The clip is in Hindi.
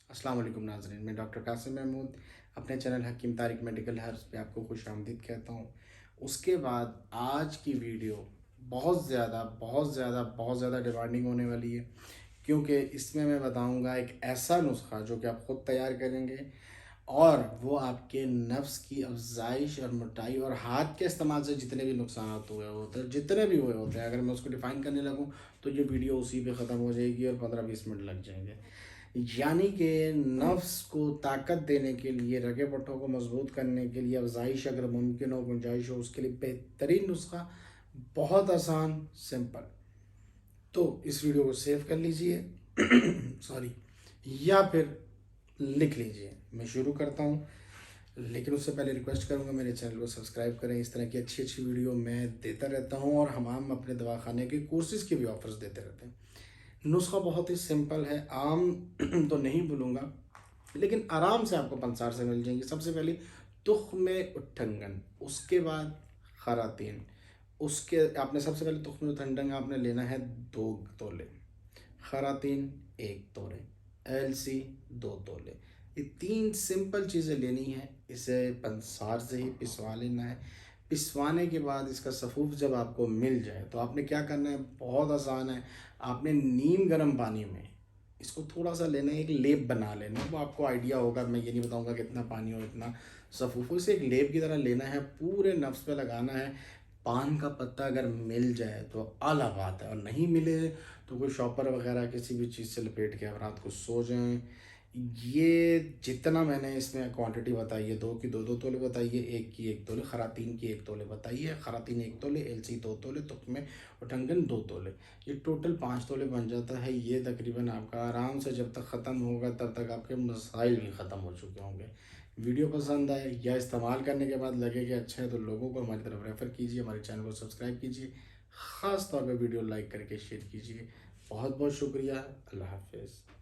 अस्सलाम वालेकुम नाज़रीन, मैं डॉक्टर कासिम महमूद अपने चैनल हकीम तारिक मेडिकल हर्ब्स पे आपको खुशामदीद कहता हूँ। उसके बाद आज की वीडियो बहुत ज़्यादा डिमांडिंग होने वाली है, क्योंकि इसमें मैं बताऊँगा एक ऐसा नुस्खा जो कि आप ख़ुद तैयार करेंगे और वो आपके नफ्स की अफ़ज़ाइश और मोटाई और हाथ के इस्तेमाल से जितने भी नुकसान हुए होते हैं, जितने भी हुए होते हैं, अगर मैं उसको डिफ़ाइन करने लगूँ तो ये वीडियो उसी पे ख़त्म हो जाएगी और 15-20 मिनट लग जाएंगे। यानी कि नफ्स को ताकत देने के लिए, रगे पट्टों को मजबूत करने के लिए, अफ़ज़ाइश अगर मुमकिन हो, गुंजाइश हो, उसके लिए बेहतरीन नुस्खा, बहुत आसान, सिंपल। तो इस वीडियो को सेव कर लीजिए सॉरी, या फिर लिख लीजिए। मैं शुरू करता हूँ, लेकिन उससे पहले रिक्वेस्ट करूँगा मेरे चैनल को सब्सक्राइब करें। इस तरह की अच्छी अच्छी वीडियो मैं देता रहता हूँ और हम अपने दवाखाने के कोर्सेज़ के भी ऑफर्स देते रहते हैं। नुस्खा बहुत ही सिंपल है, आम तो नहीं बोलूँगा, लेकिन आराम से आपको पंसार से मिल जाएंगी। सबसे पहले तुख्म उट्ठंगन, उसके बाद खरातीन। उसके आपने सबसे पहले तुख्म उट्ठंगन आपने लेना है 2 तोले, खरातीन 1 तोले, अलसी 2 तोले। ये 3 सिंपल चीज़ें लेनी है। इसे पंसार से ही पिसवा लेना है। पिसवाने के बाद इसका सफ़ूफ जब आपको मिल जाए तो आपने क्या करना है, बहुत आसान है। आपने नीम गर्म पानी में इसको थोड़ा सा लेना है, एक लेप बना लेना है। वो आपको आइडिया होगा, मैं ये नहीं बताऊंगा कितना पानी हो इतना सफ़ूफ, इसे एक लेप की तरह लेना है, पूरे नफ्स पे लगाना है। पान का पत्ता अगर मिल जाए तो आला बात है, और नहीं मिले तो कोई शॉपर वगैरह किसी भी चीज़ से लपेट के आप रात को सो जाएं। ये जितना मैंने इसमें क्वांटिटी बताई है, 2 की 2-2 तोले बताइए, 1 की 1 तोले, खरातीन की 1 तोले बताइए, खरातीन 1 तोले, एलसी 2 तोले, तुख्मे उठंगन 2 तोले, ये टोटल 5 तोले बन जाता है। ये तकरीबन आपका आराम से जब तक ख़त्म होगा तब तक आपके मसाइल भी ख़त्म हो चुके होंगे। वीडियो पसंद आए या इस्तेमाल करने के बाद लगे कि अच्छा है तो लोगों को हमारी तरफ रेफ़र कीजिए, हमारे चैनल को सब्सक्राइब कीजिए, ख़ास तौर पे वीडियो लाइक करके शेयर कीजिए। बहुत बहुत शुक्रिया। अल्लाह हाफ़िज़।